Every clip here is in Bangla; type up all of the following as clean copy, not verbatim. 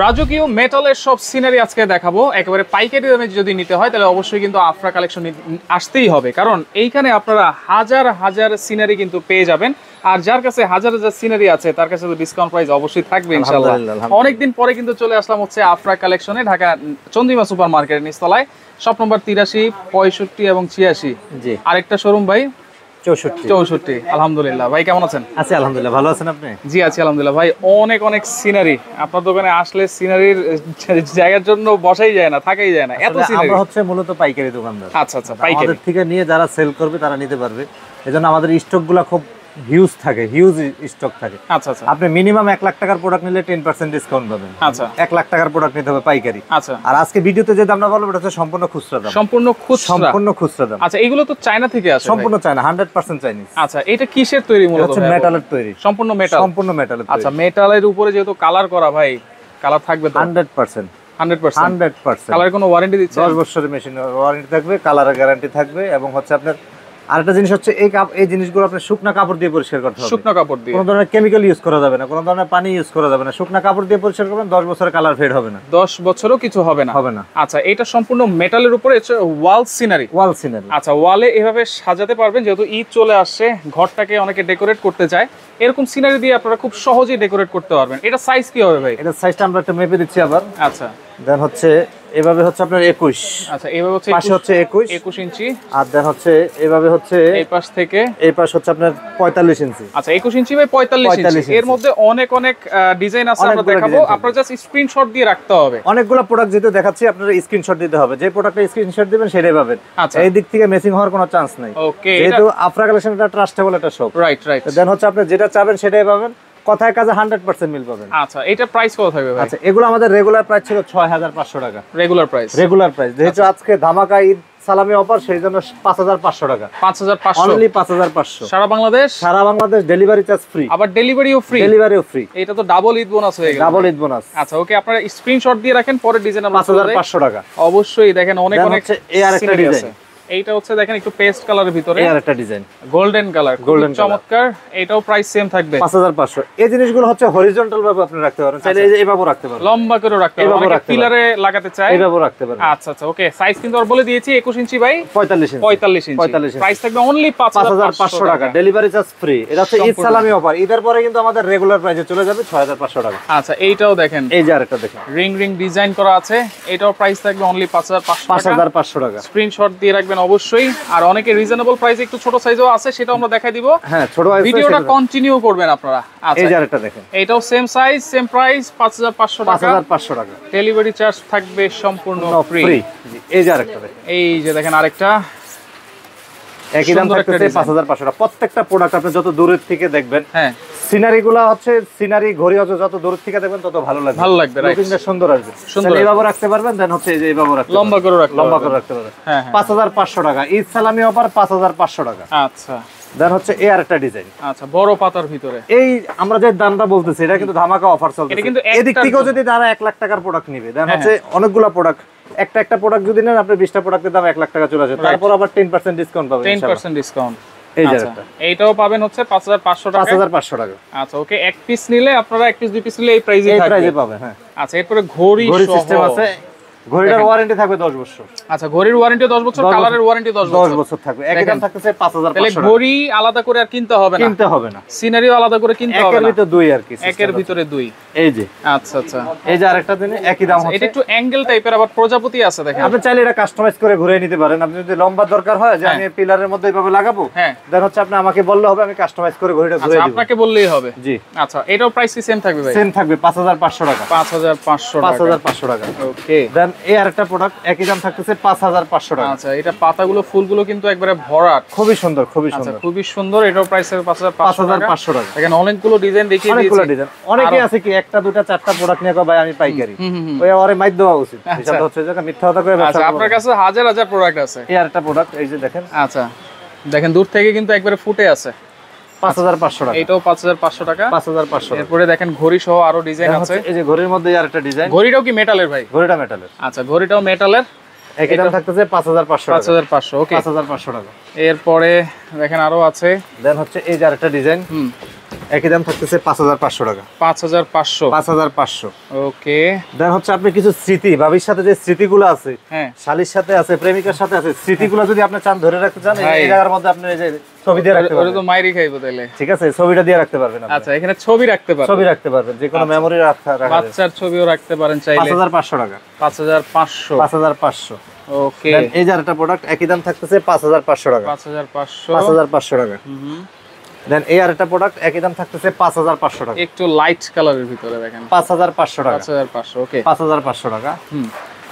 রাজকীয় মেটালের সব সিনারি আজকে দেখাবো। একেবারে পাইকারি দামে যদি নিতে হয় তাহলে অবশ্যই কিন্তু আফরা কালেকশন আসতেই হবে, কারণ এইখানে আপনারা হাজার হাজার সিনারি কিন্তু পেয়ে যাবেন। আর যার কাছে হাজার হাজার সিনারি আছে তার কাছে তো ডিসকাউন্ট প্রাইস অবশ্যই থাকবে ইনশাআল্লাহ। অনেকদিন পরে কিন্তু চলে আসলাম হচ্ছে আফরা কালেকশনে, ঢাকা চন্দ্রিমা সুপার মার্কেটের নিচতলায়, শপ নম্বর 83, 65 এবং 86। জি, আরেকটা শোরুম ভাই 64। আলহামদুলিল্লাহ ভাই, কেমন আছেন? আছি আলহামদুলিল্লাহ, ভালো আছেন আপনি? জি আছি আলহামদুলিল্লাহ ভাই। অনেক অনেক সিনারি আপনার দোকানে আসলে সিনারির জায়গার জন্য বসাই যায় না, থাকাই যায় না, এত সিনারি। আমরা হচ্ছে মূলত পাইকারি দোকানদার। আচ্ছা আচ্ছা, পাইকারি। আমাদের থেকে নিয়ে যারা সেল করবে তারা নিতে পারবে, এজন্য আমাদের স্টকগুলো খুব হিউজ থাকে, হিউজ স্টক থাকে। আচ্ছা আচ্ছা, আপনি মিনিমাম 1 লাখ টাকার প্রোডাক্ট নিলে 10% ডিসকাউন্ট পাবেন। আচ্ছা, 1 লাখ টাকার প্রোডাক্ট নিতে হবে পাইকারি। আচ্ছা, আর আজকে ভিডিওতে যে দামটা বলবো এটা হচ্ছে সম্পূর্ণ খুচরা দাম। সম্পূর্ণ খুচরা দাম। আচ্ছা, এগুলো তো চায়না থেকে আসে? সম্পূর্ণ চায়না, 100% চাইনিজ। আচ্ছা, এটা কিসের তৈরি মূলত? হচ্ছে মেটালের তৈরি। সম্পূর্ণ মেটালের। আচ্ছা, মেটালের উপরে যেহেতু কালার করা ভাই, কালার থাকবে তো 100%। 100%। কালারের কোনো ওয়ারেন্টি দিচ্ছে? 10 বছরের মেশিন ওয়ারেন্টি থাকবে, কালারের গ্যারান্টি থাকবে, এবং হচ্ছে আপনার আরেকটা জিনিস হচ্ছে এই জিনিসগুলো আপনি শুকনা কাপড় দিয়ে পরিষ্কার করতে হবে। শুকনা কাপড় দিয়ে, কোনো ধরনের কেমিক্যাল ইউজ করা যাবে না, কোনো ধরনের পানি ইউজ করা যাবে না, শুকনা কাপড় দিয়ে পরিষ্কার করবেন, 10 বছরের কালার ফেড হবে না। 10 বছরও কিছু হবে না? আচ্ছা, এটা সম্পূর্ণ মেটালের উপরে ওয়াল সিনারি। আচ্ছা, ওয়ালে এভাবে সাজাতে পারবেন, যেহেতু ঈদ চলে আসছে, ঘরটাকে অনেকে ডেকোরেট করতে চায়, এরকম সিনারি দিয়ে আপনারা খুব সহজেই ডেকোরেট করতে পারবেন। এটা সাইজ কি হবে ভাই? এটা সাইজটা আমরা একটা মেপে দিচ্ছি আবার। আচ্ছা, দেন হচ্ছে এভাবে হচ্ছে আপনার 21। আচ্ছা, এভাবে হচ্ছে পাশে হচ্ছে 21 ইঞ্চি। আর দেন হচ্ছে এভাবে হচ্ছে এই পাশ থেকে এই পাশ হচ্ছে আপনার 45 ইঞ্চি। আচ্ছা, 21 ইঞ্চি বাই 45 ইঞ্চি। এর মধ্যে অনেক অনেক ডিজাইন আছে, আমরা দেখাবো। আপনারা জাস্ট স্ক্রিনশট দিয়ে রাখতে হবে। অনেকগুলো প্রোডাক্ট যেহেতু দেখাচ্ছি, আপনারা স্ক্রিনশট দিতে হবে। যে প্রোডাক্টটা স্ক্রিনশট দিবেন সেটাই পাবেন। আচ্ছা, এই দিক থেকে মেসিং হওয়ার কোনো চান্স নাই। ওকে, যেহেতু আফরা কালেকশন একটা ট্রাস্টেবল একটা শপ। রাইট। দেন হচ্ছে আপনি যেটা চাবেন সেটাই পাবেন, কথায় কাজে 100% মিল পাবেন। আচ্ছা, এটা প্রাইস কত থাকবে ভাই? আচ্ছা, এগুলো আমাদের রেগুলার প্রাইস ছিল 6500 টাকা। Regular price. যেহেতু আজকে ধামাকা ঈদ সালামি অফার, সেই জন্য 5500 টাকা। 5500 অনলি 5500। সারা বাংলাদেশ ডেলিভারি চার্জ ফ্রি। আবার ডেলিভারিও ফ্রি। এটা তো ডাবল ঈদ বোনাস হয়ে গেল। Double Eid bonus. আচ্ছা, ওকে, আপনারা স্ক্রিনশট দিয়ে রাখেন, পরে ডিজাইন আমরা 5500 টাকা। অবশ্যই দেখেন, অনেক এই আরেকটা ডিজাইন। এইটা হচ্ছে দেখেন একটু পেস্ট কালারের ভিতরে, এই আরেকটা ডিজাইন গোল্ডেন কালার, চমৎকার। এটাও প্রাইস সেম থাকবে 5500। এই জিনিসগুলো হচ্ছে হরিজন্টাল ভাবে আপনি রাখতে পারেন, চাইলে এইভাবে রাখতে পারেন, লম্বা করে রাখতে পারেন, অনেকে পিলারে লাগাতে চায়, এইভাবে রাখতে পারেন। আচ্ছা, ওকে, সাইজ কিন্তু আর বলে দিয়েছি 21 ইঞ্চি বাই 45 ইঞ্চি। প্রাইস থাকবে অনলি 5500 টাকা, ডেলিভারি চার্জ ফ্রি। এটা হচ্ছে ঈদ সালামি অফার। ঈদের পরে কিন্তু আমাদের রেগুলার প্রাইসে চলে যাবে 6500 টাকা। আচ্ছা, এইটাও দেখেন, এই যে আরেকটা দেখেন, রিং ডিজাইন করা আছে, এটাও প্রাইস থাকবে অনলি 5500 টাকা। স্ক্রিনশট দিয়ে রাখবেন অবশ্যই। আর অনেকে রিজনেবল প্রাইসে একটু ছোট সাইজও আছে, সেটাও আমরা দেখাই দিব। হ্যাঁ, ছোট সাইজ, ভিডিওটা কন্টিনিউ করবেন আপনারা। আচ্ছা, এই যে আরেকটা দেখেন, এটাও সেম সাইজ সেম প্রাইস 5500 টাকা। ডেলিভারি চার্জ থাকবে সম্পূর্ণ ফ্রি। এই যে আরেকটা দেখেন, এই যে দেখেন আরেকটা একই দাম থাকতেছে 5500 টাকা। প্রত্যেকটা প্রোডাক্ট আপনি যত দূরের থেকে দেখবেন, হ্যাঁ, সিনারিগুলো হচ্ছে সিনারি ঘড়ি হচ্ছে যত দূর থেকে দেখবেন তত ভালো লাগবে, লুকিংটা সুন্দর আসবে। এইভাবে রাখতে পারবেন। দেন হচ্ছে এই যে এইভাবে রাখতে লম্বা করে রাখতে পারবেন। 5500 টাকা ঈদ সালামি অফার, 5500 টাকা। আচ্ছা, দেন হচ্ছে এই আরেকটা ডিজাইন। আচ্ছা, বড় পাতার ভিতরে। এই আমরা যে দামটা বলতেছি এটা কিন্তু ধামাকা অফার চলছে। এদিক থেকেও যদি তারা 1 লাখ টাকার প্রোডাক্ট নিবে, দেন হচ্ছে অনেকগুলা প্রোডাক্ট, একটা প্রোডাক্ট যদি নেন আপনি 20টা প্রোডাক্টের দাম 1 লাখ টাকা চলে আসে, তারপর আবার 10% ডিসকাউন্ট পাবেন। 10% ডিসকাউন্ট। এই জায়গাটা এইটাও পাবেন হচ্ছে 5500 টাকা। 5500 টাকা। আচ্ছা, ওকে, এক পিস নিলে আপনারা এক পিস দুই পিস নিলে এই প্রাইসে পাবেন। হ্যাঁ, আচ্ছা, এরপরে ঘড়ি সিস্টেম আছে। ঘড়িটার ওয়ারেন্টি থাকবে 10 বছর। আচ্ছা, ঘড়ির ওয়ারেন্টি 10 বছর, কালারের ওয়ারেন্টি 10 বছর থাকবে। একই দাম থাকতেছে 5500 তাহলে ঘড়ি আলাদা করে আর কিনতে হবে না, সিনারিও আলাদা করে কিনতে হবে না, একের ভিতরে দুই আর কি, একের ভিতরে দুই। এই যে আচ্ছা, এই যে আরেকটা দিন একই দাম হচ্ছে। এটা একটু অ্যাঙ্গেল টাইপের, আবার প্রজাপতি আছে দেখেন। আপনি চাইলে এটা কাস্টমাইজ করে ঘুরিয়ে নিতে পারেন। আপনি যদি লম্বা দরকার হয় যে আমি পিলারের মধ্যে এইভাবে লাগাবো, দেন হচ্ছে আপনি আমাকে বললে হবে, আমি কাস্টমাইজ করে ঘড়িটা ঘুরিয়ে দিব। আপনাকে বললেই হবে। জি। আচ্ছা, এটাও প্রাইস কি সেম থাকবে ভাই? সেম থাকবে 5500 টাকা। 5500 টাকা। ওকে, দেন এই আরেকটা প্রোডাক্ট একই দাম থাকতেছে 5500 টাকা। আচ্ছা, এটা পাতাগুলো ফুলগুলো কিন্তু একবারে ভরাট, খুবই সুন্দর। খুবই সুন্দর। এটাও প্রাইস 5500 টাকা। দেখেন অনেকগুলো ডিজাইন দেখিয়ে দিয়েছি। অনেকগুলো ডিজাইন। অনেকে আছে কি একটা দুটা চারটা প্রোডাক্ট নিয়ে কয় ভাই আমি পাইকারি, ওই ওরে মাইর দেওয়া উচিত। বিষয়টা হচ্ছে যে মিথ্যা কথা কই ব্যবসা। আচ্ছা, আপনার কাছে হাজার হাজার প্রোডাক্ট আছে। এই আরেকটা প্রোডাক্ট এই যে দেখেন। আচ্ছা, দেখেন দূর থেকে কিন্তু একবারে ফুটে আছে। 5500 টাকা। এটাও 5500 টাকা। 5500। এরপরে দেখেন ঘড়ি সহ আরো ডিজাইন আছে। এই যে ঘড়ির মধ্যে আরেকটা ডিজাইন। ঘড়িটাও কি মেটালের ভাই? ঘড়িটা মেটালের। আচ্ছা, ঘড়িটাও মেটালের। একই দাম থাকতেছে 5500 টাকা। 5500। ওকে, 5500 টাকা। এরপরে দেখেন আরো আছে। দেন হচ্ছে এই যে আরেকটা ডিজাইন। একই দাম থাকতেছে 5500 টাকা। 5500 5500। ওকে। দেন হচ্ছে আপনি কিছু স্মৃতি ভাবির সাথে যে স্মৃতিগুলো আছে, হ্যাঁ শালীর সাথে আছে, প্রেমিকার সাথে আছে, স্মৃতিগুলো যদি আপনি চান ধরে রাখতে চান এই জায়গার মধ্যে আপনি এই যে ছবি দিয়ে রাখতে পারবেন। ওটা তো মাইরি খাইবো তাইলে। ঠিক আছে, ছবিটা দিয়ে রাখতে পারবেন আপনি। আচ্ছা, এখানে ছবি রাখতে পারবেন। ছবি রাখতে পারবেন, যে কোনো মেমরি রাখা যাবে। বাচ্চার ছবিও রাখতে পারেন চাইলে। 5500 টাকা। 5500। 5500। ওকে। দেন এই যে আরেকটা প্রোডাক্ট একই দাম থাকতেছে 5500 টাকা। 5500 টাকা। দেন এই আরেকটা প্রোডাক্ট একই দাম থাকতেছে 5500 টাকা। একটু লাইট কালারের ভিতরে দেখেন 5500 টাকা। 5500। ওকে। 5500 টাকা।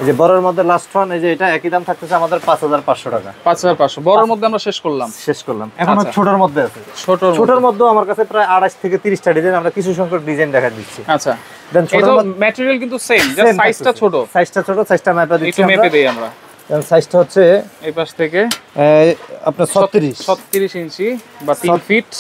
এই যে বড়র মধ্যে লাস্ট ওয়ান, এই যে এটা একই দাম থাকতেছে আমাদের 5500 টাকা। 5500 বড়র মধ্যে আমরা শেষ করলাম। এখন ছোটর মধ্যে আছে। ছোটর মধ্যে আমার কাছে প্রায় 28 থেকে 30টা ডিজাইন, আমরা কিছু সংখ্যক ডিজাইন দেখা দিচ্ছি। আচ্ছা। দেন ছোট ম্যাটেরিয়াল কিন্তু সেম, জাস্ট সাইজটা ছোট। সাইজটা মেপে দিচ্ছি আমরা। একটু মেপে দেই আমরা। দেন সাইজটা হচ্ছে এই পাশ থেকে আপনার 36 ইঞ্চি বা 3 feet.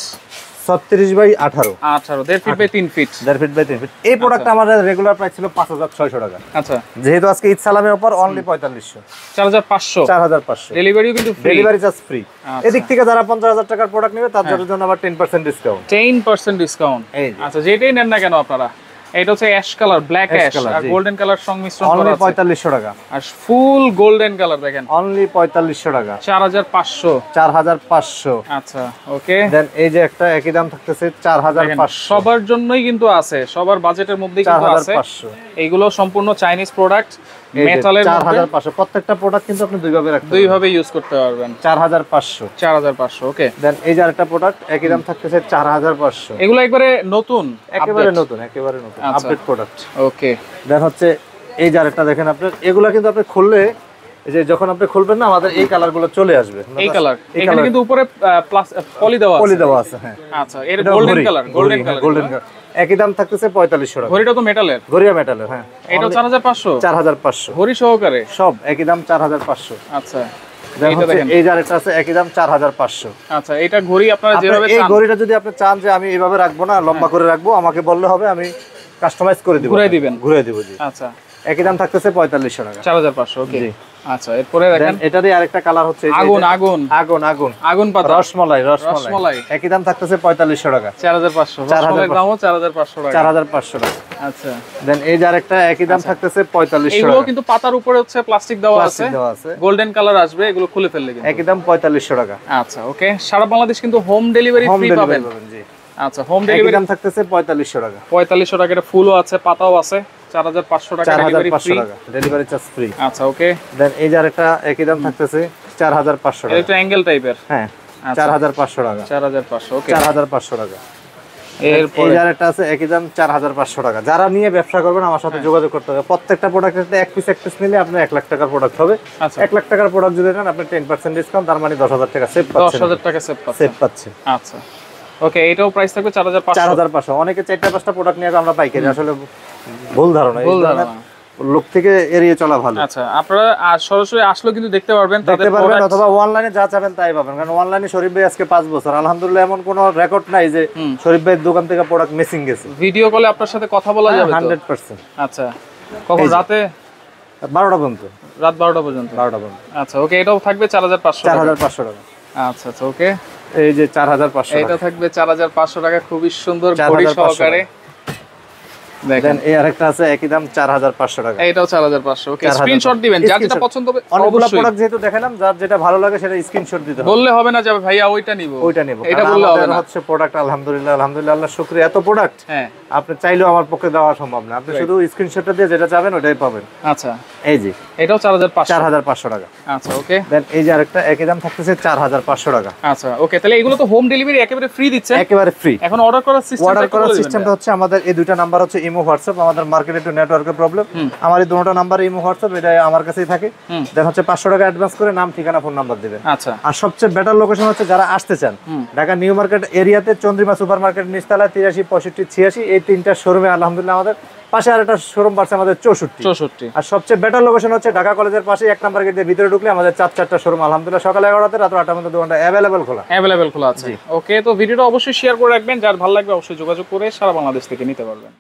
36 by 18 1.5 feet by 3 feet. 1.5 feet by 3 feet. এই প্রোডাক্টটা আমাদের রেগুলার প্রাইস ছিল 5600 টাকা। আচ্ছা। যেহেতু আজকে ঈদ সালামের উপর অনলি 4500। 4500। ডেলিভারিও কিন্তু ফ্রি। Delivery charge free. এদিক থেকে যারা 50000 টাকার প্রোডাক্ট নেবে তাদের জন্য আবার 10% ডিসকাউন্ট। 10% ডিসকাউন্ট। আচ্ছা, যেটাই নেন না কেন আপনারা, এটা হচ্ছে অ্যাশ কালার, ব্ল্যাক অ্যাশ আর গোল্ডেন কালার সংমিশ্রণ করা আছে। অনলি 4500 টাকা। আর ফুল গোল্ডেন কালার দেখেন অনলি 4500 টাকা। 4500। 4500। আচ্ছা, ওকে। দেন এই যে একটা একই দাম থাকতেছে 4500। সবার জন্যই কিন্তু আছে, সবার বাজেটের মধ্যেই কিন্তু আছে। 4500। এইগুলো সম্পূর্ণ চাইনিজ প্রোডাক্ট, মেটালের মধ্যে। 4500। প্রত্যেকটা প্রোডাক্ট কিন্তু আপনি দুই ভাবে রাখতে দুই ভাবে ইউজ করতে পারবেন। 4500। 4500। ওকে। দেন এই যে আরেকটা প্রোডাক্ট একই দাম থাকতেছে 4500। এগুলো একবারে নতুন, একেবারে নতুন আপডেট প্রোডাক্ট। ওকে। দেন হচ্ছে এই যে আরেকটা দেখেন আপনার, এগুলা কিন্তু আপনি খুললে এই যে যখন আপনি খুলবেন না আমাদের এই কালারগুলো চলে আসবে। এই কালার এখানে কিন্তু উপরে প্লাস পলি দেওয়া আছে। হ্যাঁ। আচ্ছা, এর গোল্ডেন কালার। একই দাম থাকতেছে 4500 টাকা। ঘড়িটা তো মেটালের। ঘড়িয়া মেটালের। হ্যাঁ। এটা 4500। 4500। ঘড়ি সহকারে সব একই দাম 4500। আচ্ছা। এই যে আরেকটা আছে একই দাম 4500। আচ্ছা, এটা ঘড়ি আপনারা যেভাবে চান, এই ঘড়িটা যদি আপনি চান যে আমি এইভাবে রাখবো না, লম্বা করে রাখবো, আমাকে বললে হবে, আমি কাস্টমাইজ করে দিব। ঘুরে দিব। জি। আচ্ছা। একই দাম থাকতেছে 4500 টাকা। 4500। ওকে। আচ্ছা, এরপরে দেখেন এটারই আরেকটা কালার হচ্ছে আগুন পাতা রসমালাই। একই দাম থাকতেছে 4500 টাকা। 4500। রসমালাইর দামও 4500 টাকা। 4500 টাকা। আচ্ছা। দেন এই যে আরেকটা একই দাম থাকতেছে 4500 টাকা। এগুলো কিন্তু পাতার উপরে হচ্ছে প্লাস্টিক দেওয়া আছে, গোল্ডেন কালার আসবে, এগুলো খুলে ফেললে কিন্তু একই দাম 4500 টাকা। আচ্ছা, ওকে। সারা বাংলাদেশ কিন্তু হোম ডেলিভারি ফ্রি পাবেন। জি। আচ্ছা, হোম ডেলিভারি দাম থাকতেছে 4500 টাকা। 4500 টাকা। এটা ফুলও আছে, পাতাও আছে। 4500 টাকা delivery free. Delivery charge free. আচ্ছা, ওকে। দেন এই যে আরেকটা একই দাম থাকতেছে 4500 টাকা। এটা অ্যাঙ্গেল টাইপের। হ্যাঁ। 4500 টাকা। 4500। ওকে। 4500 টাকা। এরপর এই যে আরেকটা আছে একই দাম 4500 টাকা। যারা নিয়ে ব্যবসা করবেন আমার সাথে যোগাযোগ করতে হবে। প্রত্যেকটা প্রোডাক্টে এক পিস নিলে আপনার 1 লাখ টাকার প্রোডাক্ট হবে। 1 লাখ টাকার প্রোডাক্ট যদি নেন আপনি 10% ডিসকাউন্ট, তার মানে 10000 টাকা সেভ পাচ্ছেন। 10000 টাকা সেভ পাচ্ছেন। আচ্ছা, ওকে। এটাও প্রাইস থাকবে 4500। অনেকে 4টা-5টা প্রোডাক্ট নিয়ে আমরা পাইকারি, আসলে ভুল ধারণা। লোক থেকে এড়িয়ে চলা ভালো। আচ্ছা, আপনারা সরাসরি আসলে কিন্তু দেখতে পারবেন, অথবা অনলাইনে যা চাবেন তাই পাবেন। কারণ অনলাইনে শরীফ ভাই আজকে 5 বছর আলহামদুলিল্লাহ এমন কোনো রেকর্ড নাই যে শরীফ ভাইয়ের দোকান থেকে প্রোডাক্ট মিসিং গেছে। ভিডিও কলে আপনার সাথে কথা বলা যাবে 100%। আচ্ছা, কখন? রাতে 12টা পর্যন্ত। রাত 12টা পর্যন্ত। আচ্ছা, ওকে। এটাও থাকবে 4500 টাকা। 4500 টাকা। আচ্ছা, আচ্ছা, ওকে। এই যে 4500 এটা থাকবে 4500 টাকা, খুবই সুন্দর ঘড়ি সহকারে। দেখেন এই আরেকটা আছে একই দাম 4500 টাকা। এটাও 4500। ওকে, স্ক্রিনশট দিবেন যার যেটা পছন্দ হবে। অনেকগুলো প্রোডাক্ট যেহেতু দেখালাম, যার যেটা ভালো লাগে সেটা স্ক্রিনশট দিতে হবে। বললে হবে না যে ভাইয়া ওইটা নিব। এটা বললে হবে না। হচ্ছে প্রোডাক্ট আলহামদুলিল্লাহ আল্লাহর শুকরিয়া, এত প্রোডাক্ট হ্যাঁ আপনি চাইলেও আমার পক্ষে দেওয়া সম্ভব না। আপনি শুধু স্ক্রিনশটটা দিয়ে যেটা চাবেন ওটাই পাবেন। আচ্ছা, এই যে এটাও 4500 টাকা। আচ্ছা, ওকে। দেন এই যে আরেকটা একই দাম থাকতেছে 4500 টাকা। আচ্ছা, ওকে। তাহলে এগুলো তো হোম ডেলিভারি একেবারে ফ্রি দিচ্ছেন? একেবারে ফ্রি। এখন অর্ডার করার সিস্টেমটা হচ্ছে আমাদের এই দুইটা নাম্বার হচ্ছে ইমো হোয়াটসঅ্যাপ। আমাদের মার্কেটে একটু নেটওয়ার্কের প্রবলেম, আমার এই দুটো নাম্বার ইমো হোয়াটসঅ্যাপ, এটা আমার কাছেই থাকে। দেন হচ্ছে 500 টাকা অ্যাডভান্স করে নাম, ঠিকানা, ফোন নাম্বার দিবেন। আচ্ছা। আর সবচেয়ে বেটার লোকেশন হচ্ছে যারা আসতে চান ঢাকা নিউ মার্কেট এরিয়াতে চন্দ্রিমা সুপার মার্কেট নিচতলায় 83, 65, 86 এই তিনটা শোরুমে আলহামদুলিল্লাহ আমাদের পাশে আরেকটা শোরুম পাচ্ছে আমাদের 64। আর সবচেয়ে বেটার লোকেশন হচ্ছে ঢাকা কলেজের পাশে 1 নাম্বার গেট দিয়ে ভিতরে ঢুকলে আমাদের 4টা শোরুম আলহামদুলিল্লাহ সকাল 11টা রাত 8টা পর্যন্ত দোকানটা অ্যাভেলেবল খোলা আছে। ওকে, তো ভিডিওটা অবশ্যই শেয়ার করে রাখবেন, যার ভালো লাগবে অবশ্যই যোগাযোগ করে সারা বাংলাদেশ থেকে নিতে পারবেন।